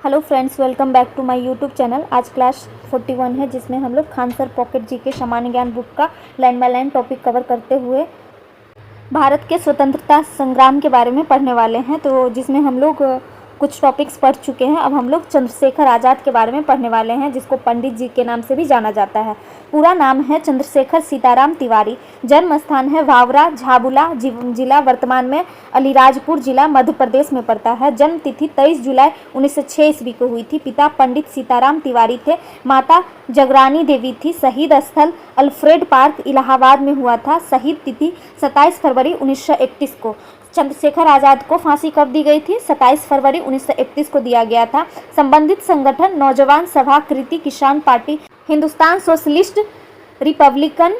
Hello friends, welcome back to my YouTube channel. आज class 41 है जिसमें हम लोग खान सर पॉकेट जी के सामान्य ज्ञान बुक का line by line topic cover करते हुए भारत के स्वतंत्रता संग्राम के बारे में पढ़ने वाले हैं। तो जिसमें हम लोग कुछ टॉपिक्स पढ़ चुके हैं। अब हम लोग चंद्रशेखर आज़ाद के बारे में पढ़ने वाले हैं, जिसको पंडित जी के नाम से भी जाना जाता है। पूरा नाम है चंद्रशेखर सीताराम तिवारी। जन्म स्थान है भावरा झाबुला जिला, वर्तमान में अलीराजपुर जिला मध्य प्रदेश में पड़ता है। जन्म तिथि 23 जुलाई 1906 ईस्वी को हुई थी। पिता पंडित सीताराम तिवारी थे, माता जगरानी देवी थी। शहीद स्थल अल्फ्रेड पार्क इलाहाबाद में हुआ था। शहीद तिथि 27 फरवरी 1931 को। चंद्रशेखर आज़ाद को फांसी कब दी गई थी? 27 फरवरी 1931 को दिया गया था। संबंधित संगठन नौजवान सभा, कृति किसान पार्टी, हिंदुस्तान सोशलिस्ट रिपब्लिकन।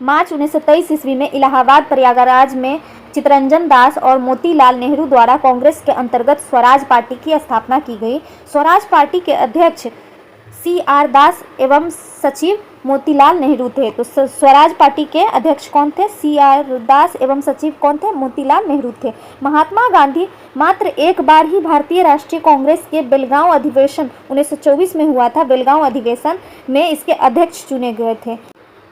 मार्च 1923 ईस्वी में इलाहाबाद प्रयागराज में चित्तरंजन दास और मोतीलाल नेहरू द्वारा कांग्रेस के अंतर्गत स्वराज पार्टी की स्थापना की गई। स्वराज पार्टी के अध्यक्ष CR दास एवं सचिव मोतीलाल नेहरू थे। तो स्वराज पार्टी के अध्यक्ष कौन थे? CR दास एवं सचिव कौन थे? मोतीलाल नेहरू थे। महात्मा गांधी मात्र एक बार ही भारतीय राष्ट्रीय कांग्रेस के बेलगांव अधिवेशन 1924 में हुआ था। बेलगांव अधिवेशन में इसके अध्यक्ष चुने गए थे।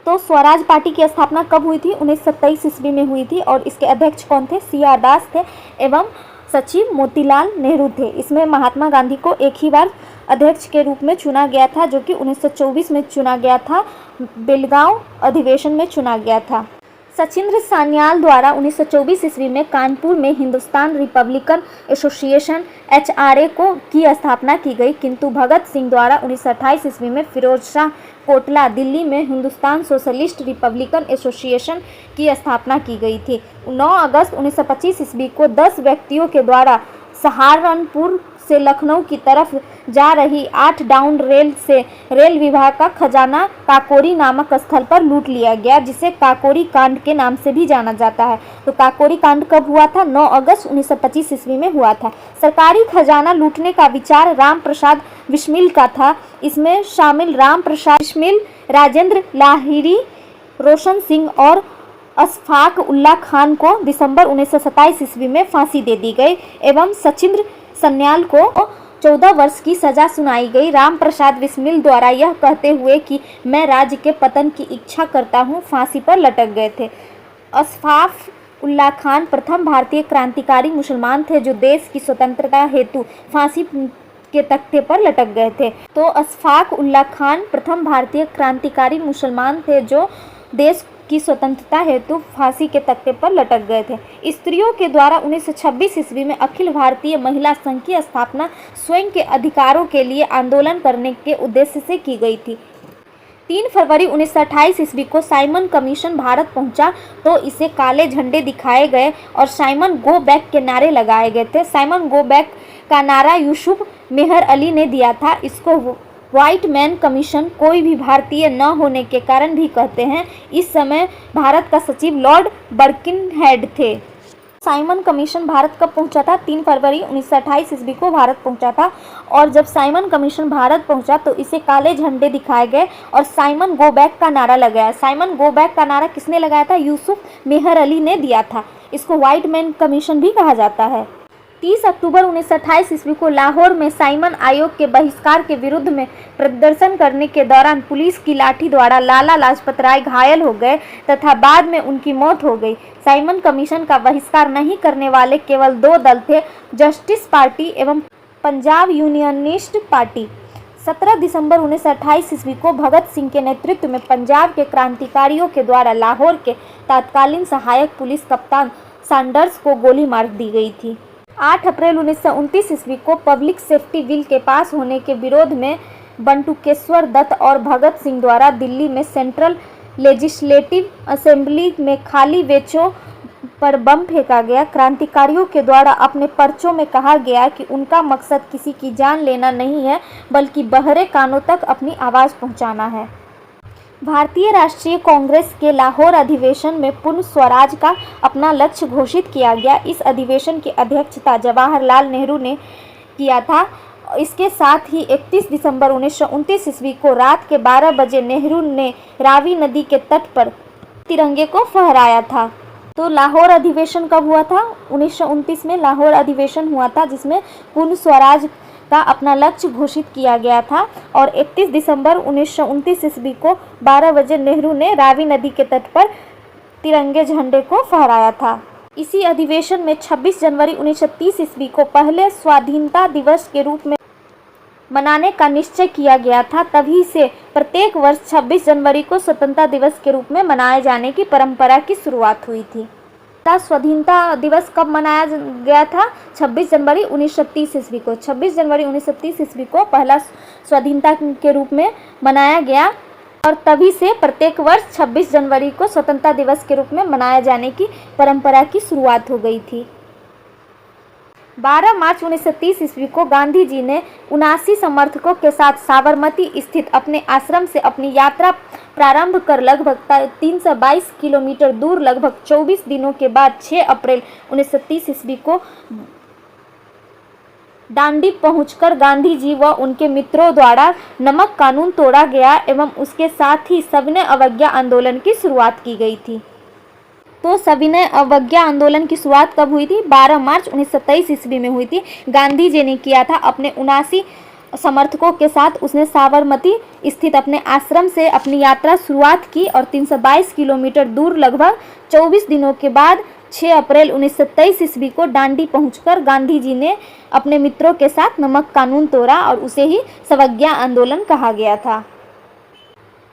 तो स्वराज पार्टी की स्थापना कब हुई थी? 1927 ईस्वी में हुई थी। और इसके अध्यक्ष कौन थे? CR दास थे एवं सचिव मोतीलाल नेहरू थे। इसमें महात्मा गांधी को एक ही बार अध्यक्ष के रूप में चुना गया था, जो कि 1924 में चुना गया था। बेलगांव अधिवेशन में चुना गया था। सचिंद्र सान्याल द्वारा 1924 ईस्वी में कानपुर में हिंदुस्तान रिपब्लिकन एसोसिएशन HRA की स्थापना की गई, किंतु भगत सिंह द्वारा 1928 ईस्वी में फिरोज शाह कोटला दिल्ली में हिंदुस्तान सोशलिस्ट रिपब्लिकन एसोसिएशन की स्थापना की गई थी। 9 अगस्त 1925 ईस्वी को 10 व्यक्तियों के द्वारा सहारनपुर से लखनऊ की तरफ जा रही 8 डाउन रेल से रेल विभाग का खजाना काकोरी नामक स्थल पर लूट लिया गया, जिसे काकोरी कांड के नाम से भी जाना जाता है। तो काकोरी कांड कब हुआ था? 9 अगस्त 1925 ईस्वी में हुआ था। सरकारी खजाना लूटने का विचार राम प्रसाद बिस्मिल का था। इसमें शामिल राम प्रसाद बिस्मिल, राजेंद्र लाहिरी, रोशन सिंह और अशफाक उल्ला खान को दिसंबर 1927 ईस्वी में फांसी दे दी गई एवं सचिंद्र सन्याल को 14 वर्ष की सजा सुनाई गई। राम प्रसाद बिस्मिल द्वारा यह कहते हुए कि मैं राज्य के पतन की इच्छा करता हूं, फांसी पर लटक गए थे। अशफाक उल्ला खान प्रथम भारतीय क्रांतिकारी मुसलमान थे जो देश की स्वतंत्रता हेतु फांसी के तख्ते पर लटक गए थे। तो अशफाक उल्ला खान प्रथम भारतीय क्रांतिकारी मुसलमान थे जो देश की स्वतंत्रता हेतु फांसी के तख्ते पर लटक गए थे। स्त्रियों के द्वारा 1926 ईस्वी में अखिल भारतीय महिला संघ की स्थापना स्वयं के अधिकारों के लिए आंदोलन करने के उद्देश्य से की गई थी। 3 फरवरी 1928 ईस्वी को साइमन कमीशन भारत पहुंचा तो इसे काले झंडे दिखाए गए और साइमन गो बैक के नारे लगाए गए थे। साइमन गो बैक का नारा यूसुफ मेहर अली ने दिया था। इसको व्हाइट मैन कमीशन कोई भी भारतीय न होने के कारण भी कहते हैं। इस समय भारत का सचिव लॉर्ड बर्किनहेड थे। साइमन कमीशन भारत कब पहुंचा था? 3 फरवरी 1928 ईस्वी को भारत पहुंचा था। और जब साइमन कमीशन भारत पहुंचा तो इसे काले झंडे दिखाए गए और साइमन गो बैक का नारा लगाया। साइमन गो बैक का नारा किसने लगाया था? यूसुफ मेहर अली ने दिया था। इसको व्हाइट मैन कमीशन भी कहा जाता है। 30 अक्टूबर 1928 ईस्वी को लाहौर में साइमन आयोग के बहिष्कार के विरुद्ध में प्रदर्शन करने के दौरान पुलिस की लाठी द्वारा लाला लाजपत राय घायल हो गए तथा बाद में उनकी मौत हो गई। साइमन कमीशन का बहिष्कार नहीं करने वाले केवल 2 दल थे, जस्टिस पार्टी एवं पंजाब यूनियनिस्ट पार्टी। 17 दिसंबर 1928 ईस्वी को भगत सिंह के नेतृत्व में पंजाब के क्रांतिकारियों के द्वारा लाहौर के तत्कालीन सहायक पुलिस कप्तान सैंडर्स को गोली मार दी गई थी। 8 अप्रैल 1929 ईस्वी को पब्लिक सेफ्टी बिल के पास होने के विरोध में बंटुकेश्वर दत्त और भगत सिंह द्वारा दिल्ली में सेंट्रल लेजिस्लेटिव असेंबली में खाली बेंचों पर बम फेंका गया। क्रांतिकारियों के द्वारा अपने पर्चों में कहा गया कि उनका मकसद किसी की जान लेना नहीं है, बल्कि बहरे कानों तक अपनी आवाज़ पहुंचाना है। भारतीय राष्ट्रीय कांग्रेस के लाहौर अधिवेशन में पूर्ण स्वराज का अपना लक्ष्य घोषित किया गया। इस अधिवेशन की अध्यक्षता जवाहरलाल नेहरू ने किया था। इसके साथ ही 31 दिसंबर 1929 ईस्वी को रात के 12 बजे नेहरू ने रावी नदी के तट पर तिरंगे को फहराया था। तो लाहौर अधिवेशन कब हुआ था? 1929 में लाहौर अधिवेशन हुआ था, जिसमें पूर्ण स्वराज का अपना लक्ष्य घोषित किया गया था और 31 दिसंबर 1929 ईस्वी को 12 बजे नेहरू ने रावी नदी के तट पर तिरंगे झंडे को फहराया था। इसी अधिवेशन में 26 जनवरी 1930 ईस्वी को पहले स्वाधीनता दिवस के रूप में मनाने का निश्चय किया गया था। तभी से प्रत्येक वर्ष 26 जनवरी को स्वतंत्रता दिवस के रूप में मनाए जाने की परंपरा की शुरुआत हुई थी। स्वाधीनता दिवस कब मनाया गया था? 26 जनवरी 1930 ईस्वी को। 26 जनवरी 1930 ईस्वी को पहला स्वाधीनता के रूप में मनाया गया और तभी से प्रत्येक वर्ष 26 जनवरी को स्वतंत्रता दिवस के रूप में मनाए जाने की परंपरा की शुरुआत हो गई थी। 12 मार्च 1930 ईस्वी को गांधी जी ने 79 समर्थकों के साथ साबरमती स्थित अपने आश्रम से अपनी यात्रा प्रारंभ कर लगभग 322 किलोमीटर दूर लगभग 24 दिनों के बाद 6 अप्रैल 1930 ईस्वी को दांडी पहुंचकर गांधी जी व उनके मित्रों द्वारा नमक कानून तोड़ा गया एवं उसके साथ ही सविनय अवज्ञा आंदोलन की शुरुआत की गई थी। तो सविनय अवज्ञा आंदोलन की शुरुआत कब हुई थी? 12 मार्च 1923 ईस्वी में हुई थी। गांधी जी ने किया था अपने 79 समर्थकों के साथ। उसने साबरमती स्थित अपने आश्रम से अपनी यात्रा शुरुआत की और 322 किलोमीटर दूर लगभग 24 दिनों के बाद 6 अप्रैल 1923 ईस्वी को दांडी पहुंचकर गांधी जी ने अपने मित्रों के साथ नमक कानून तोड़ा और उसे ही सवज्ञा आंदोलन कहा गया था।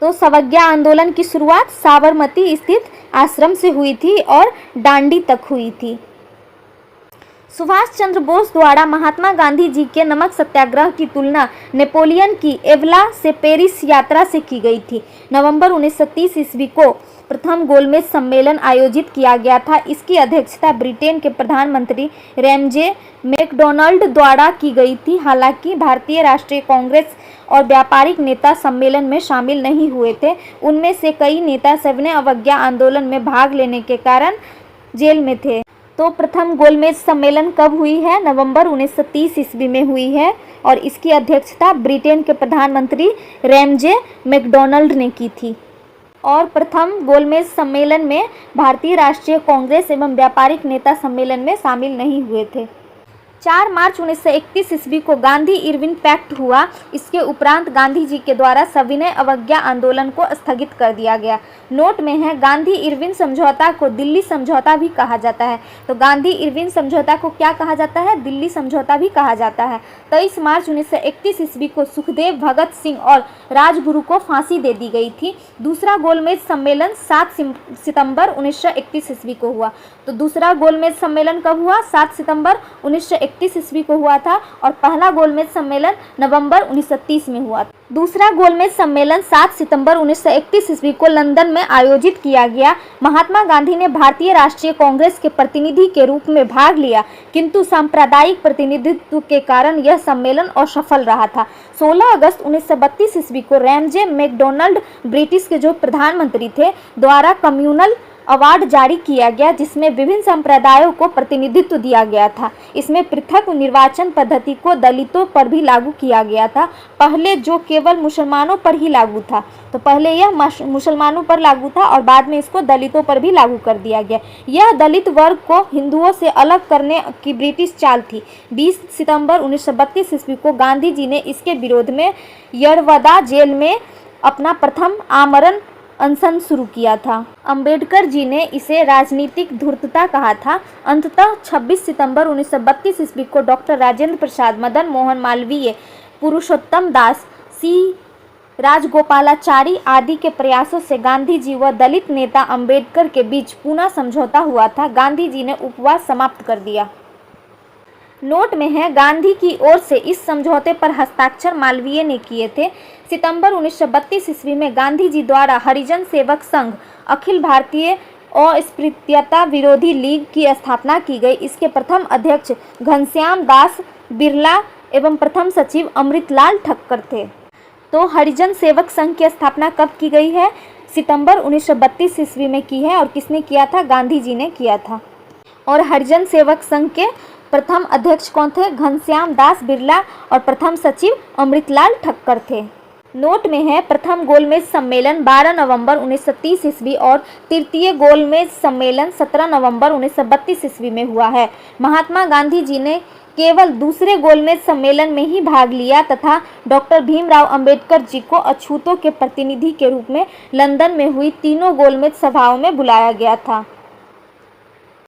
तो सवज्ञा आंदोलन की शुरुआत साबरमती स्थित आश्रम से हुई थी और दांडी तक हुई थी। सुभाष चंद्र बोस द्वारा महात्मा गांधी जी के नमक सत्याग्रह की तुलना नेपोलियन की एवला से पेरिस यात्रा से की गई थी। नवंबर 1930 ईस्वी को प्रथम गोलमेज सम्मेलन आयोजित किया गया था। इसकी अध्यक्षता ब्रिटेन के प्रधानमंत्री रैमजे मैकडॉनल्ड द्वारा की गई थी। हालांकि भारतीय राष्ट्रीय कांग्रेस और व्यापारिक नेता सम्मेलन में शामिल नहीं हुए थे। उनमें से कई नेता सविनय अवज्ञा आंदोलन में भाग लेने के कारण जेल में थे। तो प्रथम गोलमेज सम्मेलन कब हुई है? नवंबर 1930 ईस्वी में हुई है और इसकी अध्यक्षता ब्रिटेन के प्रधानमंत्री रैमजे मैकडॉनल्ड ने की थी। और प्रथम गोलमेज सम्मेलन में भारतीय राष्ट्रीय कांग्रेस एवं व्यापारिक नेता सम्मेलन में शामिल नहीं हुए थे। 4 मार्च 1931 ईस्वी को गांधी इरविन पैक्ट हुआ। इसके उपरांत गांधी जी के द्वारा सविनय अवज्ञा आंदोलन को स्थगित कर दिया गया। नोट में है गांधी इरविन समझौता को दिल्ली समझौता भी कहा जाता है। तो गांधी इरविन समझौता को क्या कहा जाता है? दिल्ली समझौता भी कहा जाता है। 23 मार्च 1931 ईस्वी को सुखदेव, भगत सिंह और राजगुरु को फांसी दे दी गई थी। दूसरा गोलमेज सम्मेलन 7 सितंबर 1931 ईस्वी को हुआ। तो दूसरा गोलमेज सम्मेलन कब हुआ? 7 सितंबर 1931 ईस्वी को हुआ था और पहला गोलमेज सम्मेलन नवंबर 1930 में हुआ था। दूसरा गोलमेज सम्मेलन 7 सितंबर 1931 ईस्वी को लंदन में आयोजित किया गया। महात्मा गांधी ने भारतीय राष्ट्रीय कांग्रेस के प्रतिनिधि के रूप में भाग लिया, किंतु सांप्रदायिक प्रतिनिधित्व के कारण यह सम्मेलन असफल रहा था। 16 अगस्त 1932 ईस्वी को रैमजे मैकडॉनल्ड, ब्रिटिश के जो प्रधानमंत्री थे, द्वारा कम्युनल अवार्ड जारी किया गया, जिसमें विभिन्न संप्रदायों को प्रतिनिधित्व दिया गया था। इसमें पृथक निर्वाचन पद्धति को दलितों पर भी लागू किया गया था। पहले जो केवल मुसलमानों पर ही लागू था, तो पहले यह मुसलमानों पर लागू था और बाद में इसको दलितों पर भी लागू कर दिया गया। यह दलित वर्ग को हिंदुओं से अलग करने की ब्रिटिश चाल थी। 20 सितंबर 1932 ईस्वी को गांधी जी ने इसके विरोध में यरवदा जेल में अपना प्रथम आमरण अनशन शुरू किया था। अंबेडकर जी ने इसे राजनीतिक धूर्तता कहा था। अंततः 26 सितंबर 1932 ईस्वी को डॉक्टर राजेंद्र प्रसाद, मदन मोहन मालवीय, पुरुषोत्तम दास, सी राजगोपालाचारी आदि के प्रयासों से गांधी जी व दलित नेता अंबेडकर के बीच पुनः समझौता हुआ था। गांधी जी ने उपवास समाप्त कर दिया। नोट में है गांधी की ओर से इस समझौते पर हस्ताक्षर मालवीय ने किए थे। सितंबर 1932 ईस्वी में गांधी जी द्वारा हरिजन सेवक संघ, अखिल भारतीय अस्पृश्यता विरोधी लीग की स्थापना की गई। इसके प्रथम अध्यक्ष घनश्याम दास बिरला एवं प्रथम सचिव अमृतलाल ठक्कर थे। तो हरिजन सेवक संघ की स्थापना कब की गई है? सितंबर 1932 ईस्वी में की है और किसने किया था? गांधी जी ने किया था। और हरिजन सेवक संघ के प्रथम अध्यक्ष कौन थे? घनश्याम दास बिरला और प्रथम सचिव अमृतलाल ठक्कर थे। नोट में है प्रथम गोलमेज सम्मेलन 12 नवंबर 1930 ईस्वी और तृतीय गोलमेज सम्मेलन 17 नवंबर 1932 ईस्वी में हुआ है। महात्मा गांधी जी ने केवल दूसरे गोलमेज सम्मेलन में ही भाग लिया तथा डॉक्टर भीमराव अंबेडकर जी को अछूतों के प्रतिनिधि के रूप में लंदन में हुई तीनों गोलमेज सभाओं में बुलाया गया था।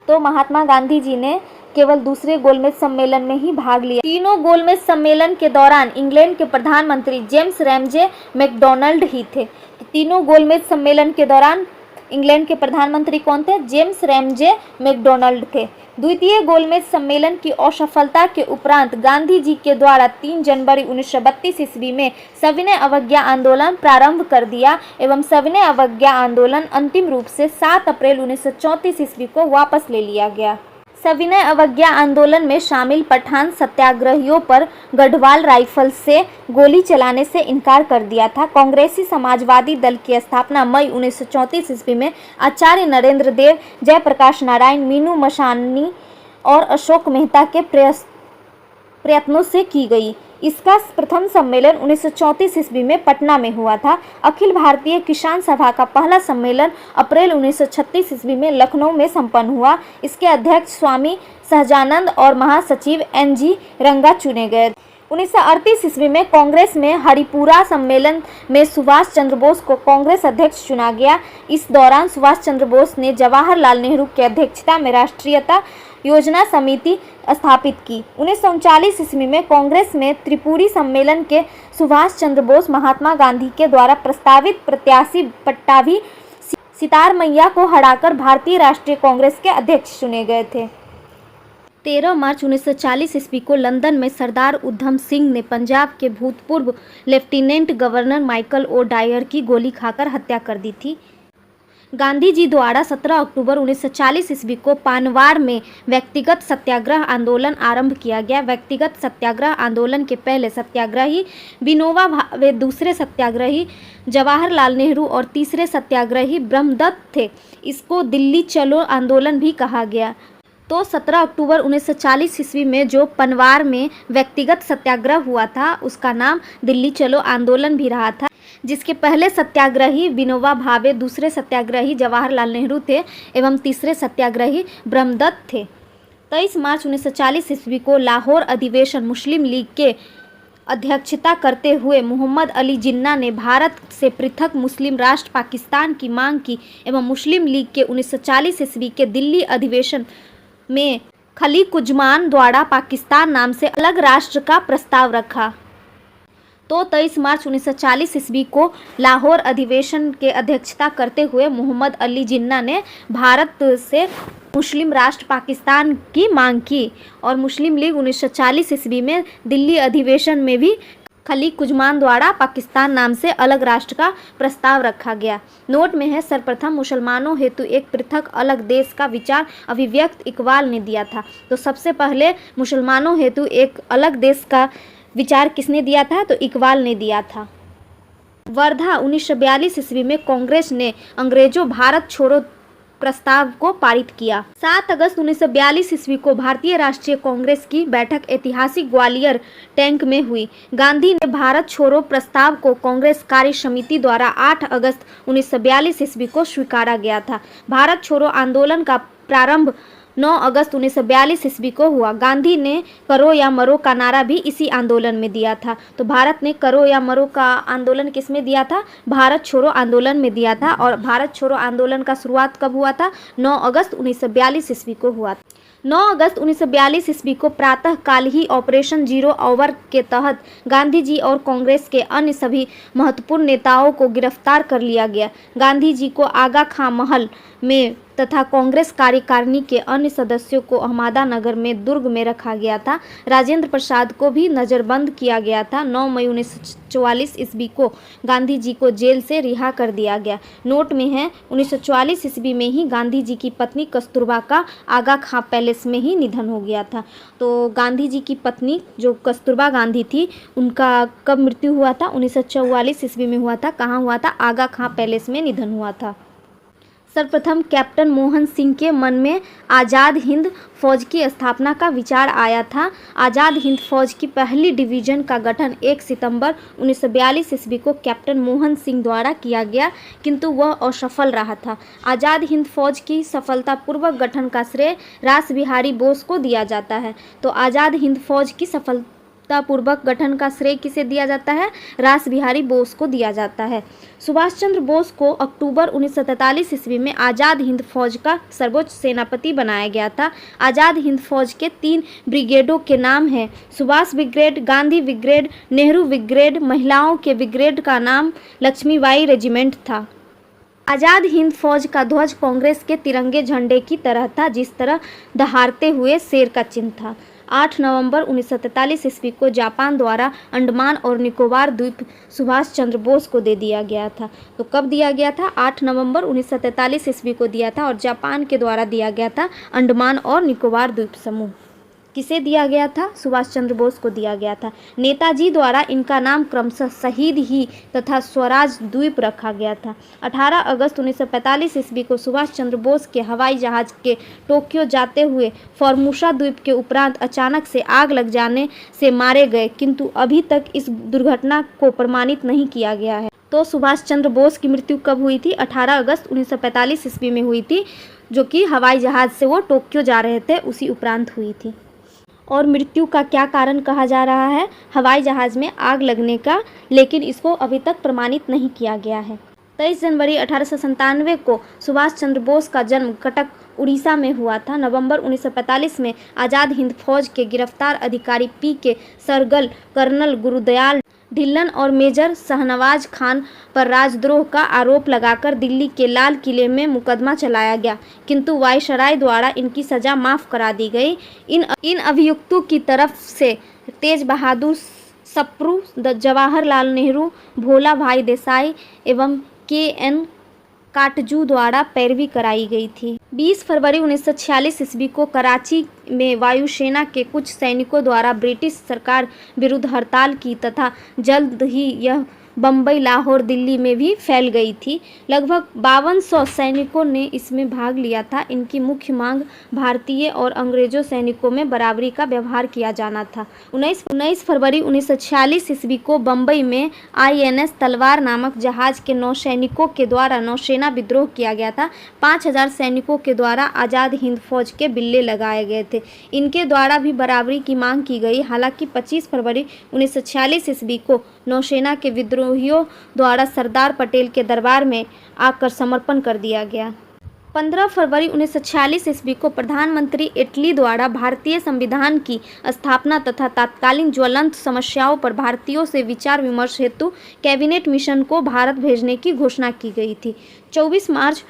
तो महात्मा गांधी जी ने केवल दूसरे गोलमेज सम्मेलन में ही भाग लिया। तीनों गोलमेज सम्मेलन के दौरान इंग्लैंड के प्रधानमंत्री जेम्स रैमजे मैकडॉनल्ड ही थे। तो तीनों गोलमेज सम्मेलन के दौरान इंग्लैंड के प्रधानमंत्री कौन थे? जेम्स रैमजे मैकडॉनल्ड थे। द्वितीय गोलमेज सम्मेलन की असफलता के उपरांत गांधी जी के द्वारा 3 जनवरी 1932 ईस्वी में सविनय अवज्ञा आंदोलन प्रारंभ कर दिया एवं सविनय अवज्ञा आंदोलन अंतिम रूप से 7 अप्रैल 1934 ईस्वी को वापस ले लिया गया। सविनय अवज्ञा आंदोलन में शामिल पठान सत्याग्रहियों पर गढ़वाल राइफल से गोली चलाने से इनकार कर दिया था। कांग्रेसी समाजवादी दल की स्थापना मई 1934 ईस्वी में आचार्य नरेंद्र देव, जयप्रकाश नारायण, मीनू मशानी और अशोक मेहता के प्रयत्नों से की गई। इसका प्रथम सम्मेलन 1934 ईस्वी में पटना में हुआ था। अखिल भारतीय किसान सभा का पहला सम्मेलन अप्रैल 1936 ईस्वी में लखनऊ में संपन्न हुआ। इसके अध्यक्ष स्वामी सहजानंद और महासचिव NG रंगा चुने गए। 1938 ईस्वी में कांग्रेस में हरिपुरा सम्मेलन में सुभाष चंद्र बोस को कांग्रेस अध्यक्ष चुना गया। इस दौरान सुभाष चंद्र बोस ने जवाहरलाल नेहरू की अध्यक्षता में राष्ट्रीयता योजना समिति स्थापित की। 1939 ईस्वी में कांग्रेस में त्रिपुरी सम्मेलन के सुभाष चंद्र बोस महात्मा गांधी के द्वारा प्रस्तावित प्रत्याशी पट्टाभी सितार मैया को हराकर भारतीय राष्ट्रीय कांग्रेस के अध्यक्ष चुने गए थे। 13 मार्च 1940 ईस्वी को लंदन में सरदार उधम सिंह ने पंजाब के भूतपूर्व lieutenant governor Michael O Dyer की गोली खाकर हत्या कर दी थी। गांधी जी द्वारा 17 अक्टूबर 1940 ईस्वी को पानवार में व्यक्तिगत सत्याग्रह आंदोलन आरंभ किया गया। व्यक्तिगत सत्याग्रह आंदोलन के पहले सत्याग्रही विनोबा भावे, दूसरे सत्याग्रही जवाहरलाल नेहरू और तीसरे सत्याग्रही ब्रह्मदत्त थे। इसको दिल्ली चलो आंदोलन भी कहा गया। तो 17 अक्टूबर 1940 ईस्वी में जो पनवार में व्यक्तिगत सत्याग्रह हुआ था उसका नाम दिल्ली चलो आंदोलन भी रहा था, जिसके पहले सत्याग्रही विनोबा भावे, दूसरे सत्याग्रही जवाहरलाल नेहरू थे एवं तीसरे सत्याग्रही ब्रह्मदत्त थे। 23 मार्च 1940 ईस्वी को लाहौर अधिवेशन मुस्लिम लीग के अध्यक्षता करते हुए मोहम्मद अली जिन्ना ने भारत से पृथक मुस्लिम राष्ट्र पाकिस्तान की मांग की एवं मुस्लिम लीग के 1940 ईस्वी के दिल्ली अधिवेशन में खलीकुज्मान द्वारा पाकिस्तान नाम से अलग राष्ट्र का प्रस्ताव रखा। तो 23 मार्च 1940 ईस्वी को लाहौर अधिवेशन के अध्यक्षता करते हुए मोहम्मद अली जिन्ना ने भारत से मुस्लिम राष्ट्र पाकिस्तान की मांग की और मुस्लिम लीग 1940 ईस्वी में दिल्ली अधिवेशन में भी खलीकुज्मान द्वारा पाकिस्तान नाम से अलग राष्ट्र का प्रस्ताव रखा गया। नोट में है, सर्वप्रथम मुसलमानों हेतु एक पृथक अलग देश का विचार अभिव्यक्त इकबाल ने दिया था। तो सबसे पहले मुसलमानों हेतु एक अलग देश का विचार किसने दिया था? तो इकबाल ने दिया था। वर्धा 1942 ईस्वी में कांग्रेस ने अंग्रेजों भारत छोड़ो प्रस्ताव को पारित किया। 7 अगस्त 1942 ईस्वी को भारतीय राष्ट्रीय कांग्रेस की बैठक ऐतिहासिक ग्वालियर टैंक में हुई। गांधी ने भारत छोड़ो प्रस्ताव को कांग्रेस कार्य समिति द्वारा 8 अगस्त 1942 ईस्वी को स्वीकारा गया था। भारत छोड़ो आंदोलन का प्रारंभ 9 अगस्त 1942 ईस्वी को हुआ। गांधी ने करो या मरो का नारा भी इसी आंदोलन में दिया था। तो भारत ने करो या मरो का आंदोलन किस में दिया था? भारत छोड़ो आंदोलन में दिया था। और भारत छोड़ो आंदोलन का शुरुआत कब हुआ था? 9 अगस्त 1942 ईस्वी को हुआ। 9 अगस्त 1942 ईस्वी को प्रातः काल ही ऑपरेशन जीरो आवर के तहत गांधी जी और कांग्रेस के अन्य सभी महत्वपूर्ण नेताओं को गिरफ्तार कर लिया गया। गांधी जी को आगा खां महल में तथा कांग्रेस कार्यकारिणी के अन्य सदस्यों को अहमदानगर में दुर्ग में रखा गया था। राजेंद्र प्रसाद को भी नज़रबंद किया गया था। 9 मई 1944 ईस्वी को गांधी जी को जेल से रिहा कर दिया गया। नोट में है, 1944 ईस्वी में ही गांधी जी की पत्नी कस्तूरबा का आगा खां पैलेस में ही निधन हो गया था। तो गांधी जी की पत्नी जो कस्तूरबा गांधी थी, उनका कब मृत्यु हुआ था? 1944 ईस्वी में हुआ था। कहाँ हुआ था? आगा खां पैलेस में निधन हुआ था। सर्वप्रथम कैप्टन मोहन सिंह के मन में आज़ाद हिंद फौज की स्थापना का विचार आया था। आज़ाद हिंद फौज की पहली डिवीज़न का गठन 1 सितंबर 1942 ईस्वी को कैप्टन मोहन सिंह द्वारा किया गया, किंतु वह असफल रहा था। आज़ाद हिंद फौज की सफलतापूर्वक गठन का श्रेय रास बिहारी बोस को दिया जाता है। तो आज़ाद हिंद फौज की सफलतापूर्वक गठन का श्रेय किसे दिया जाता है? रास बिहारी बोस को दिया जाता है। सुभाष चंद्र बोस को अक्टूबर 1943 ईस्वी में आज़ाद हिंद फौज का सर्वोच्च सेनापति बनाया गया था। आज़ाद हिंद फौज के 3 ब्रिगेडों के नाम हैं: Subhash brigade, Gandhi brigade, Nehru brigade. महिलाओं के ब्रिगेड का नाम लक्ष्मीबाई रेजिमेंट था। आज़ाद हिंद फौज का ध्वज कांग्रेस के तिरंगे झंडे की तरह था, जिस तरह दहाड़ते हुए शेर का चिन्ह था। 8 नवंबर 1943 ईस्वी को जापान द्वारा अंडमान और निकोबार द्वीप सुभाष चंद्र बोस को दे दिया गया था। तो कब दिया गया था? 8 नवंबर 1943 ईस्वी को दिया था, और जापान के द्वारा दिया गया था अंडमान और निकोबार द्वीप समूह। किसे दिया गया था? सुभाष चंद्र बोस को दिया गया था। नेताजी द्वारा इनका नाम क्रमशः शहीद ही तथा स्वराज द्वीप रखा गया था। 18 अगस्त 1945 ईस्वी को सुभाष चंद्र बोस के हवाई जहाज के टोक्यो जाते हुए फॉर्मूसा द्वीप के उपरांत अचानक से आग लग जाने से मारे गए, किंतु अभी तक इस दुर्घटना को प्रमाणित नहीं किया गया है। तो सुभाष चंद्र बोस की मृत्यु कब हुई थी? 18 अगस्त 1945 ईस्वी में हुई थी, जो कि हवाई जहाज से वो टोक्यो जा रहे थे, उसी उपरांत हुई थी। और मृत्यु का क्या कारण कहा जा रहा है? हवाई जहाज़ में आग लगने का, लेकिन इसको अभी तक प्रमाणित नहीं किया गया है। 23 जनवरी 1897 को सुभाष चंद्र बोस का जन्म कटक, उड़ीसा में हुआ था। नवंबर 1945 में आज़ाद हिंद फौज के गिरफ्तार अधिकारी पी.के. सरगल, कर्नल गुरुदयाल ढिल्लन और मेजर शाहनवाज खान पर राजद्रोह का आरोप लगाकर दिल्ली के लाल किले में मुकदमा चलाया गया, किंतु वायसराय द्वारा इनकी सज़ा माफ़ करा दी गई। इन अभियुक्तों की तरफ से तेज बहादुर सप्रू, जवाहरलाल नेहरू, भोला भाई देसाई एवं के.एन. काटजू द्वारा पैरवी कराई गई थी। 20 फरवरी 1946 ईस्वी को कराची में वायुसेना के कुछ सैनिकों द्वारा ब्रिटिश सरकार विरुद्ध हड़ताल की तथा जल्द ही यह बम्बई, लाहौर, दिल्ली में भी फैल गई थी। लगभग 5200 सैनिकों ने इसमें भाग लिया था। इनकी मुख्य मांग भारतीय और अंग्रेजों सैनिकों में बराबरी का व्यवहार किया जाना था। 19 फरवरी 1946 ईस्वी को बम्बई में INS तलवार नामक जहाज के नौसैनिकों के द्वारा नौसेना विद्रोह किया गया था। 5000 सैनिकों के द्वारा आज़ाद हिंद फौज के बिल्ले लगाए गए थे। इनके द्वारा भी बराबरी की मांग की गई। हालांकि 25 फरवरी 1946 ईस्वी को नौसेना के विद्रोहियों द्वारा सरदार पटेल के दरबार में आकर समर्पण कर दिया गया। 15 फरवरी 1946 ईस्वी को प्रधानमंत्री एटली द्वारा भारतीय संविधान की स्थापना तथा तत्कालीन ज्वलंत समस्याओं पर भारतीयों से विचार विमर्श हेतु कैबिनेट मिशन को भारत भेजने की घोषणा की गई थी। 24 मार्च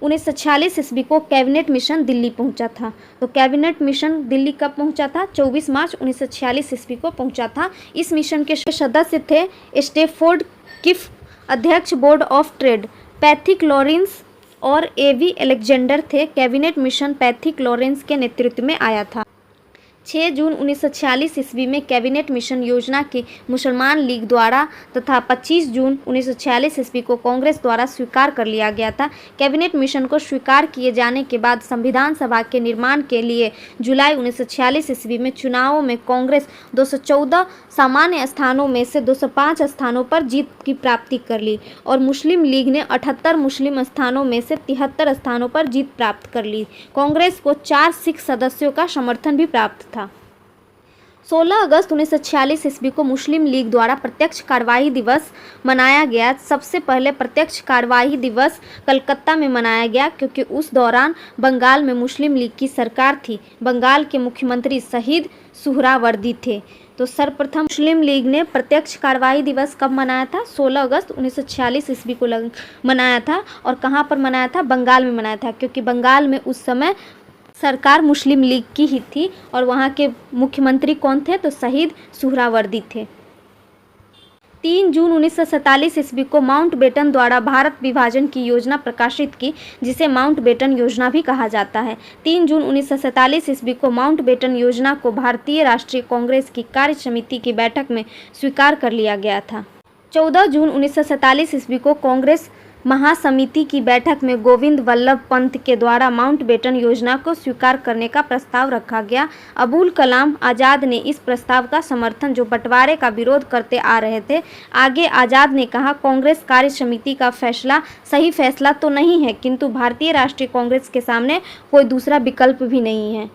1946 ईस्वी को कैबिनेट मिशन दिल्ली पहुंचा था। तो कैबिनेट मिशन दिल्ली कब पहुंचा था? 24 मार्च 1946 ईस्वी को पहुंचा था। इस मिशन के सदस्य थे स्टैफोर्ड किफ, अध्यक्ष board of trade, Pethick Lawrence और A.V. अलेक्जेंडर थे। कैबिनेट मिशन पैथिक लॉरेंस के नेतृत्व में आया था। 6 जून 1946 ईस्वी में कैबिनेट मिशन योजना की मुसलमान लीग द्वारा तथा 25 जून 1946 ईस्वी को कांग्रेस द्वारा स्वीकार कर लिया गया था। कैबिनेट मिशन को स्वीकार किए जाने के बाद संविधान सभा के निर्माण के लिए जुलाई 1946 ईस्वी में चुनावों में कांग्रेस 214 सामान्य स्थानों में से 205 स्थानों पर जीत की प्राप्ति कर ली और मुस्लिम लीग ने 78 मुस्लिम स्थानों में से 73 स्थानों पर जीत प्राप्त कर ली। कांग्रेस को 4 सिख सदस्यों का समर्थन भी प्राप्त था। 16 अगस्त 1946 ईस्वी को मुस्लिम लीग द्वारा प्रत्यक्ष कार्यवाही दिवस मनाया गया। सबसे पहले प्रत्यक्ष कार्यवाही दिवस कलकत्ता में मनाया गया, क्योंकि उस दौरान बंगाल में मुस्लिम लीग की सरकार थी। बंगाल के मुख्यमंत्री शहीद सुहरावर्दी थे। तो सर्वप्रथम मुस्लिम लीग ने प्रत्यक्ष कार्यवाही दिवस कब मनाया था? 16 अगस्त 1946 ईस्वी को मनाया था। और कहाँ पर मनाया था? बंगाल में मनाया था, क्योंकि बंगाल में उस समय सरकार मुस्लिम लीग की ही थी और वहाँ के मुख्यमंत्री कौन थे? तो शहीद सुहरावर्दी थे। 3 जून 1947 ईस्वी को माउंटबेटन द्वारा भारत विभाजन की योजना प्रकाशित की, जिसे माउंटबेटन योजना भी कहा जाता है। 3 जून 1947 ईस्वी को माउंटबेटन योजना को भारतीय राष्ट्रीय कांग्रेस की कार्य समिति की बैठक में स्वीकार कर लिया गया था। 14 जून 1947 ईस्वी को कांग्रेस महासमिति की बैठक में गोविंद वल्लभ पंत के द्वारा माउंटबेटन योजना को स्वीकार करने का प्रस्ताव रखा गया। अबुल कलाम आज़ाद ने इस प्रस्ताव का समर्थन, जो बंटवारे का विरोध करते आ रहे थे। आगे आज़ाद ने कहा, कांग्रेस कार्य समिति का फैसला सही फैसला तो नहीं है, किंतु भारतीय राष्ट्रीय कांग्रेस के सामने कोई दूसरा विकल्प भी नहीं है।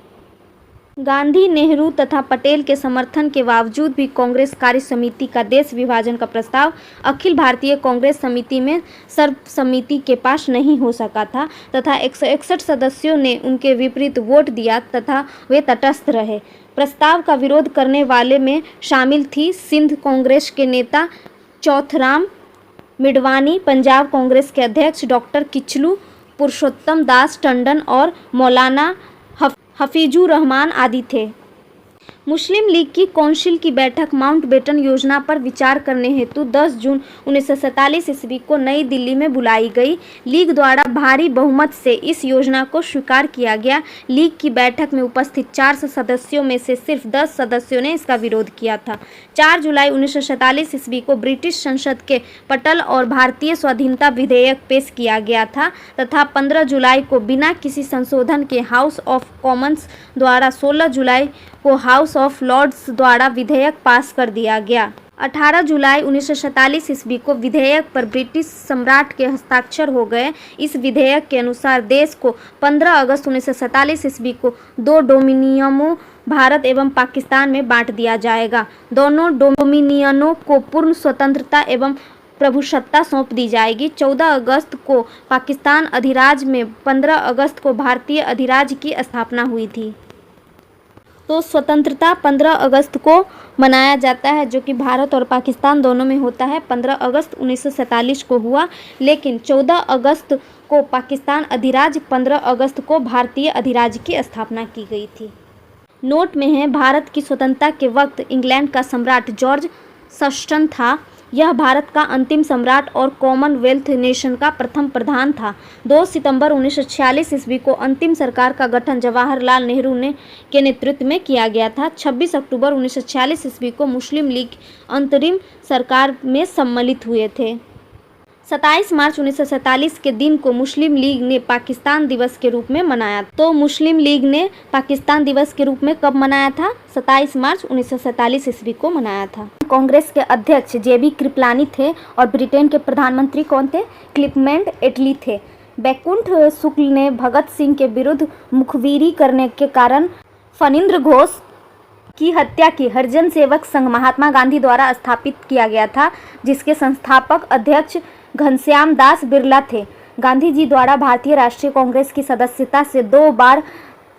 गांधी, नेहरू तथा पटेल के समर्थन के बावजूद भी कांग्रेस कार्य समिति का देश विभाजन का प्रस्ताव अखिल भारतीय कांग्रेस समिति में सर्वसम्मति के पास नहीं हो सका था तथा 161 सदस्यों ने उनके विपरीत वोट दिया तथा वे तटस्थ रहे। प्रस्ताव का विरोध करने वाले में शामिल थी सिंध कांग्रेस के नेता चौथराम मिडवानी, पंजाब कांग्रेस के अध्यक्ष डॉक्टर किचलू पुरुषोत्तम दास टंडन और मौलाना हफीजुर रहमान आदि थे। मुस्लिम लीग की काउंसिल की बैठक माउंटबेटन योजना पर विचार करने हेतु 10 जून 1947 ईस्वी को नई दिल्ली में बुलाई गई। लीग द्वारा भारी बहुमत से इस योजना को स्वीकार किया गया। लीग की बैठक में उपस्थित 400 सदस्यों में से सिर्फ 10 सदस्यों ने इसका विरोध किया था। 4 जुलाई 1947 ईस्वी को ब्रिटिश संसद के पटल और भारतीय स्वाधीनता विधेयक पेश किया गया था तथा 15 जुलाई को बिना किसी संशोधन के हाउस ऑफ कॉमन्स द्वारा 16 जुलाई को हाउस ऑफ लॉर्ड्स द्वारा विधेयक पास कर दिया गया। 18 जुलाई 1947 ईस्वी को विधेयक पर ब्रिटिश सम्राट के हस्ताक्षर हो गए। इस विधेयक के अनुसार देश को 15 अगस्त 1947 ईस्वी को 2 डोमिनियनों भारत एवं पाकिस्तान में बांट दिया जाएगा। दोनों डोमिनियनों को पूर्ण स्वतंत्रता एवं प्रभुसत्ता सौंप दी जाएगी। 14 अगस्त को पाकिस्तान अधिराज में 15 अगस्त को भारतीय अधिराज की स्थापना हुई थी। तो स्वतंत्रता 15 अगस्त को मनाया जाता है, जो कि भारत और पाकिस्तान दोनों में होता है। 15 अगस्त 1947 को हुआ, लेकिन 14 अगस्त को पाकिस्तान अधिराज, 15 अगस्त को भारतीय अधिराज की स्थापना की गई थी। नोट में है, भारत की स्वतंत्रता के वक्त इंग्लैंड का सम्राट जॉर्ज सस्टन था। यह भारत का अंतिम सम्राट और कॉमनवेल्थ नेशन का प्रथम प्रधान था। 2 सितंबर 1946 ईस्वी को अंतिम सरकार का गठन जवाहरलाल नेहरू के नेतृत्व में किया गया था। 26 अक्टूबर 1946 ईस्वी को मुस्लिम लीग अंतरिम सरकार में सम्मिलित हुए थे। 27 मार्च 1947 के दिन को मुस्लिम लीग ने पाकिस्तान दिवस के रूप में मनाया। तो मुस्लिम लीग ने पाकिस्तान दिवस के रूप में कब मनाया था? 27 मार्च 1947 ईस्वी को मनाया था। कांग्रेस के अध्यक्ष जेबी कृपलानी थे और ब्रिटेन के प्रधानमंत्री कौन थे? क्लिमेंट एटली थे। बैकुंठ शुक्ल ने भगत सिंह के विरुद्ध मुखबिरी करने के कारण फणींद्र घोष की हत्या की। हरिजन सेवक संघ महात्मा गांधी द्वारा स्थापित किया गया था, जिसके संस्थापक अध्यक्ष घनश्याम दास बिरला थे। गांधी जी द्वारा भारतीय राष्ट्रीय कांग्रेस की सदस्यता से 2 बार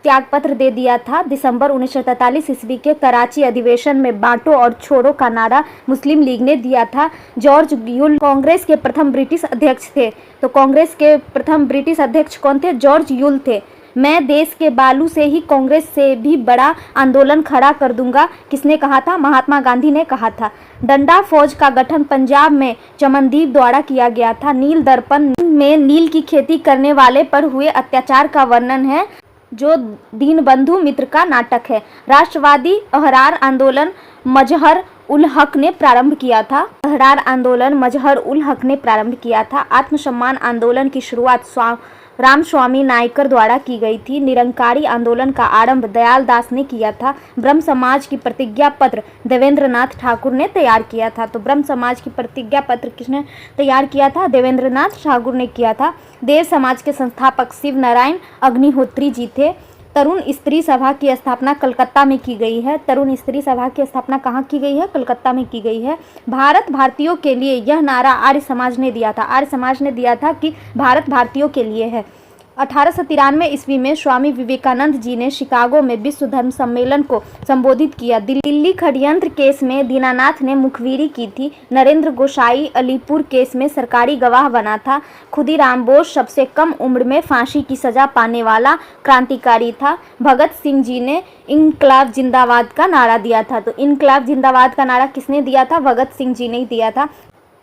त्यागपत्र दे दिया था। दिसंबर 1943 ईस्वी के कराची अधिवेशन में बांटो और छोड़ो का नारा मुस्लिम लीग ने दिया था। जॉर्ज यूल कांग्रेस के प्रथम ब्रिटिश अध्यक्ष थे। तो कांग्रेस के प्रथम ब्रिटिश अध्यक्ष कौन थे? जॉर्ज यूल थे। मैं देश के बालू से ही कांग्रेस से भी बड़ा आंदोलन खड़ा कर दूंगा, किसने कहा था? महात्मा गांधी ने कहा था। डंडा फौज का गठन पंजाब में चमनदीप द्वारा किया गया था। नील दर्पण में नील की खेती करने वाले पर हुए अत्याचार का वर्णन है, जो दीनबंधु मित्र का नाटक है। राष्ट्रवादी अहरार आंदोलन मजहर उल हक ने प्रारंभ किया था। अहरार आंदोलन मजहर उल हक ने प्रारंभ किया था। आत्मसम्मान आंदोलन की शुरुआत रामस्वामी नायकर द्वारा की गई थी। निरंकारी आंदोलन का आरंभ दयाल दास ने किया था। ब्रह्म समाज की प्रतिज्ञा पत्र देवेंद्रनाथ ठाकुर ने तैयार किया था। तो ब्रह्म समाज की प्रतिज्ञा पत्र किसने तैयार किया था? देवेंद्रनाथ ठाकुर ने किया था। देव समाज के संस्थापक शिव नारायण अग्निहोत्री जी थे। तरुण स्त्री सभा की स्थापना कलकत्ता में की गई है। तरुण स्त्री सभा की स्थापना कहाँ की गई है? कलकत्ता में की गई है। भारत भारतीयों के लिए, यह नारा आर्य समाज ने दिया था। आर्य समाज ने दिया था कि भारत भारतीयों के लिए है। 1893 ईस्वी में स्वामी विवेकानंद जी ने शिकागो में विश्व धर्म सम्मेलन को संबोधित किया। दिल्ली षड्यंत्र केस में दीनानाथ ने मुखबिरी की थी। नरेंद्र गोसाई अलीपुर केस में सरकारी गवाह बना था। खुदीराम बोस सबसे कम उम्र में फांसी की सजा पाने वाला क्रांतिकारी था। भगत सिंह जी ने इनकलाब जिंदाबाद का नारा दिया था। तो इनकलाब जिंदाबाद का नारा किसने दिया था? भगत सिंह जी ने दिया था।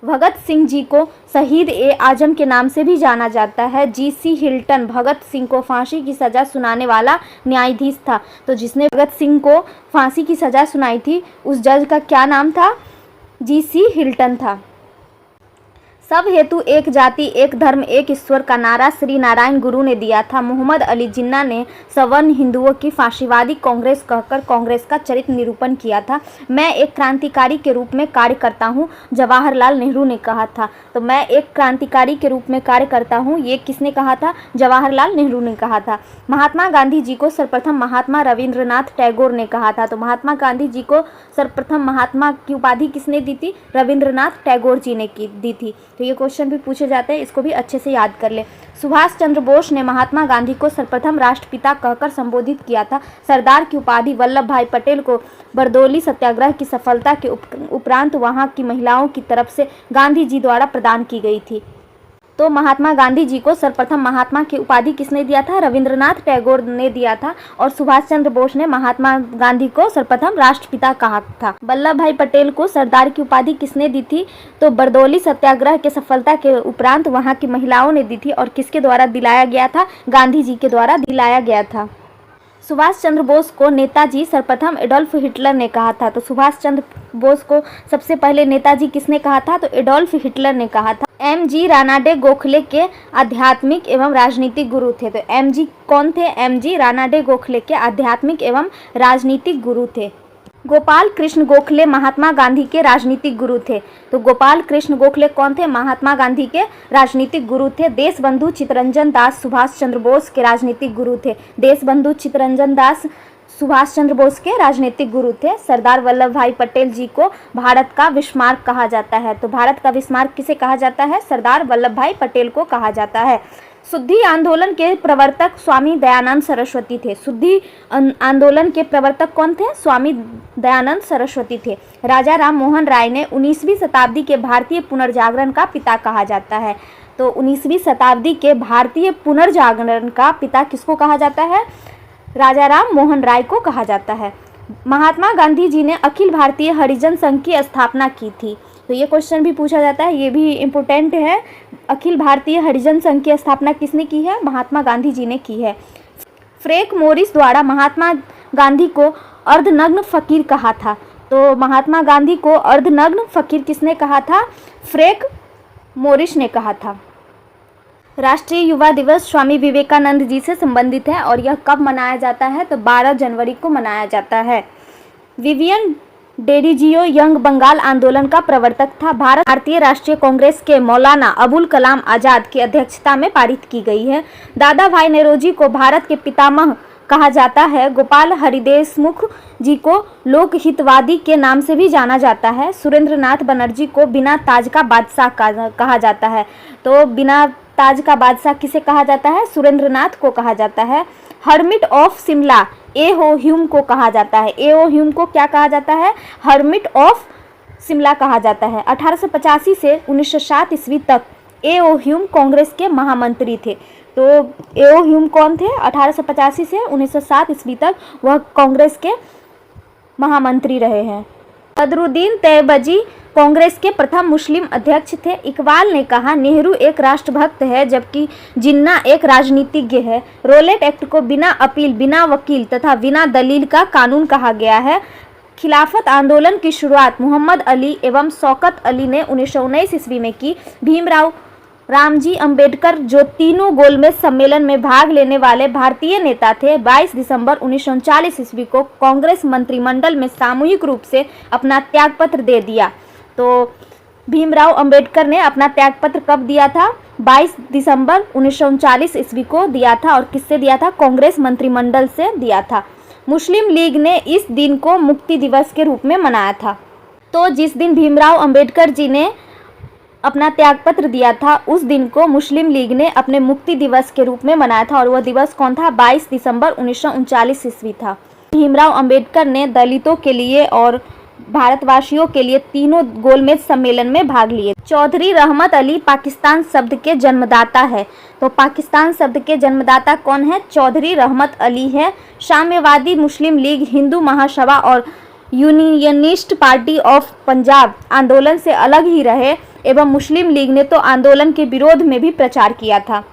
भगत सिंह जी को शहीद ए आजम के नाम से भी जाना जाता है। जीसी हिल्टन भगत सिंह को फांसी की सज़ा सुनाने वाला न्यायाधीश था। तो जिसने भगत सिंह को फांसी की सज़ा सुनाई थी, उस जज का क्या नाम था? जीसी हिल्टन था। सब हेतु एक जाति एक धर्म एक ईश्वर का नारा श्री नारायण गुरु ने दिया था। मोहम्मद अली जिन्ना ने सवर्ण हिंदुओं की फांसीवादी कांग्रेस कहकर कांग्रेस का चरित्र निरूपण किया था। मैं एक क्रांतिकारी के रूप में कार्य करता हूं, जवाहरलाल नेहरू ने कहा था। तो मैं एक क्रांतिकारी के रूप में कार्य करता हूं, ये किसने कहा था? जवाहरलाल नेहरू ने कहा था। महात्मा गांधी जी को सर्वप्रथम महात्मा रविंद्रनाथ टैगोर ने कहा था। तो महात्मा गांधी जी को सर्वप्रथम महात्मा की उपाधि किसने दी थी? रविंद्रनाथ टैगोर जी ने दी थी। तो ये क्वेश्चन भी पूछे जाते हैं, इसको भी अच्छे से याद कर ले। सुभाष चंद्र बोस ने महात्मा गांधी को सर्वप्रथम राष्ट्रपिता कहकर संबोधित किया था। सरदार की उपाधि वल्लभ भाई पटेल को बरदौली सत्याग्रह की सफलता के उपरांत वहां की महिलाओं की तरफ से गांधी जी द्वारा प्रदान की गई थी। तो महात्मा गांधी जी को सर्वप्रथम महात्मा की उपाधि किसने दिया था? रविंद्रनाथ टैगोर ने दिया था। और सुभाष चंद्र बोस ने महात्मा गांधी को सर्वप्रथम राष्ट्रपिता कहा था। वल्लभ भाई पटेल को सरदार की उपाधि किसने दी थी? तो बरदौली सत्याग्रह के सफलता के उपरांत वहां की महिलाओं ने दी थी। और किसके द्वारा दिलाया गया था? गांधी जी के द्वारा दिलाया गया था। सुभाष चंद्र बोस को नेताजी सर्वप्रथम एडोल्फ हिटलर ने कहा था। तो सुभाष चंद्र बोस को सबसे पहले नेताजी किसने कहा था? तो एडोल्फ हिटलर ने कहा था। एम.जी. रानाडे गोखले के आध्यात्मिक एवं राजनीतिक गुरु थे। तो एम.जी. कौन थे? एम.जी. रानाडे गोखले के आध्यात्मिक एवं राजनीतिक गुरु थे। गोपाल कृष्ण गोखले महात्मा गांधी के राजनीतिक गुरु थे। तो गोपाल कृष्ण गोखले कौन थे? महात्मा गांधी के राजनीतिक गुरु थे। देशबंधु चित्तरंजन दास सुभाष चंद्र बोस के राजनीतिक गुरु थे। देशबंधु चित्तरंजन दास सुभाष चंद्र बोस के राजनीतिक गुरु थे। सरदार वल्लभ भाई पटेल जी को भारत का विस्मारक कहा जाता है। तो भारत का विस्मारक किसे कहा जाता है? सरदार वल्लभ भाई पटेल को कहा जाता है। शुद्धि आंदोलन के प्रवर्तक स्वामी दयानंद सरस्वती थे। शुद्धि आंदोलन के प्रवर्तक कौन थे? स्वामी दयानंद सरस्वती थे। राजा राम मोहन राय ने 19वीं शताब्दी के भारतीय पुनर्जागरण का पिता कहा जाता है। तो 19वीं शताब्दी के भारतीय पुनर्जागरण का पिता किसको कहा जाता है? राजा राम मोहन राय को कहा जाता है। महात्मा गांधी जी ने अखिल भारतीय हरिजन संघ की स्थापना की थी। तो ये क्वेश्चन भी पूछा जाता है, ये भी इम्पोर्टेंट है। अखिल भारतीय हरिजन संघ की स्थापना किसने की है? महात्मा गांधी जी ने की है। फ्रैंक मोरिस द्वारा महात्मा गांधी को अर्धनग्न फकीर कहा था। तो महात्मा गांधी को अर्धनग्न फकीर किसने कहा था? फ्रैंक मोरिस ने कहा था। राष्ट्रीय युवा दिवस स्वामी विवेकानंद जी से संबंधित है और यह कब मनाया जाता है? तो 12 जनवरी को मनाया जाता है। विवियन डेरिजियो यंग बंगाल आंदोलन का प्रवर्तक था। भारतीय राष्ट्रीय कांग्रेस के मौलाना अबुल कलाम आजाद की अध्यक्षता में पारित की गई है। दादा भाई नौरोजी को भारत के पितामह कहा जाता है। गोपाल हरिदेशमुख जी को लोकहितवादी के नाम से भी जाना जाता है। सुरेंद्रनाथ बनर्जी को बिना ताज का बादशाह कहा जाता है। तो बिना ताज का बादशाह किसे कहा जाता है? सुरेंद्रनाथ को कहा जाता है। Hermit of Shimla A.O.. Hume को कहा जाता है। ए.ओ. ह्यूम को क्या कहा जाता है? हर्मिट ऑफ शिमला कहा जाता है। 1885 से 1907 ईस्वी तक ए.ओ. ह्यूम कांग्रेस के महामंत्री थे। तो ए.ओ. ह्यूम कौन थे? 1885 से 1907 ईस्वी तक वह कांग्रेस के महामंत्री रहे हैं। बदरुद्दीन तैयबजी कांग्रेस के प्रथम मुस्लिम अध्यक्ष थे। इकबाल ने कहा नेहरू एक राष्ट्रभक्त है जबकि जिन्ना एक राजनीतिज्ञ है। रोलेट एक्ट को बिना अपील, बिना वकील तथा बिना दलील का कानून कहा गया है। खिलाफत आंदोलन की शुरुआत मोहम्मद अली एवं शौकत अली ने 1919 ईस्वी में की। भीमराव रामजी अंबेडकर जो तीनों गोलमेज सम्मेलन में भाग लेने वाले भारतीय नेता थे, 22 दिसंबर 1939 ईस्वी को कांग्रेस मंत्रिमंडल में सामूहिक रूप से अपना त्यागपत्र दे दिया। तो भीमराव अंबेडकर ने अपना त्यागपत्र कब दिया था? 22 दिसंबर 1939 ईस्वी को दिया था। और किससे दिया था? कांग्रेस मंत्रिमंडल से दिया था। मुस्लिम लीग ने इस दिन को मुक्ति दिवस के रूप में मनाया था। तो जिस दिन भीमराव अंबेडकर जी ने अपना त्यागपत्र दिया था उस दिन को मुस्लिम लीग ने अपने मुक्ति दिवस के रूप में मनाया था। और वह दिवस कौन था? 22 दिसंबर 1939 ईस्वी था। भीमराव अंबेडकर ने दलितों के लिए और भारतवासियों के लिए तीनों गोलमेज सम्मेलन में भाग लिए। चौधरी रहमत अली पाकिस्तान शब्द के जन्मदाता है। तो पाकिस्तान शब्द के जन्मदाता कौन है? चौधरी रहमत अली है। साम्यवादी मुस्लिम लीग, हिंदू महासभा और यूनियनिस्ट पार्टी ऑफ पंजाब आंदोलन से अलग ही रहे एवं मुस्लिम लीग ने तो आंदोलन के विरोध में भी प्रचार किया था।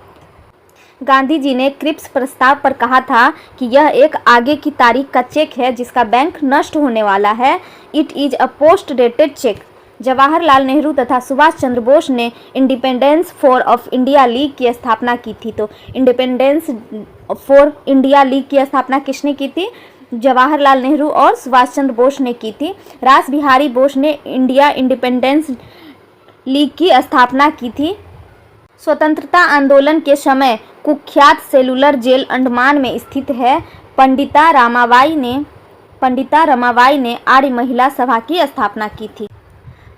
गांधी जी ने क्रिप्स प्रस्ताव पर कहा था कि यह एक आगे की तारीख का चेक है जिसका बैंक नष्ट होने वाला है। It is a post dated cheque. Jawaharlal Nehru तथा सुभाष चंद्र बोस ने independence for of India league की स्थापना की थी। तो इंडिपेंडेंस फॉर इंडिया लीग की स्थापना किसने की थी? जवाहरलाल नेहरू और सुभाष चंद्र बोस ने की थी। रास बिहारी बोस ने इंडिया इंडिपेंडेंस लीग की स्थापना की थी। स्वतंत्रता आंदोलन के समय कुख्यात सेलुलर जेल अंडमान में स्थित है। पंडिता रमाबाई ने आर्य महिला सभा की स्थापना की थी।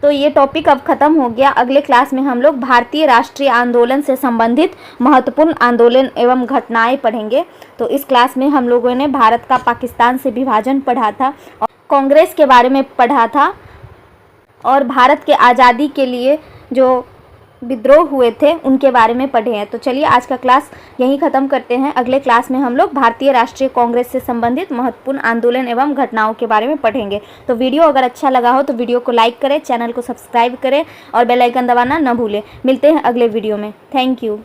तो ये टॉपिक अब खत्म हो गया। अगले क्लास में हम लोग भारतीय राष्ट्रीय आंदोलन से संबंधित महत्वपूर्ण आंदोलन एवं घटनाएं पढ़ेंगे। तो इस क्लास में हम लोगों ने भारत का पाकिस्तान से विभाजन पढ़ा था और कांग्रेस के बारे में पढ़ा था और भारत के आज़ादी के लिए जो विद्रोह हुए थे उनके बारे में पढ़े हैं। तो चलिए आज का क्लास यहीं ख़त्म करते हैं। अगले क्लास में हम लोग भारतीय राष्ट्रीय कांग्रेस से संबंधित महत्वपूर्ण आंदोलन एवं घटनाओं के बारे में पढ़ेंगे। तो वीडियो अगर अच्छा लगा हो तो वीडियो को लाइक करें, चैनल को सब्सक्राइब करें और बेल आइकन दबाना न भूलें। मिलते हैं अगले वीडियो में। Thank you.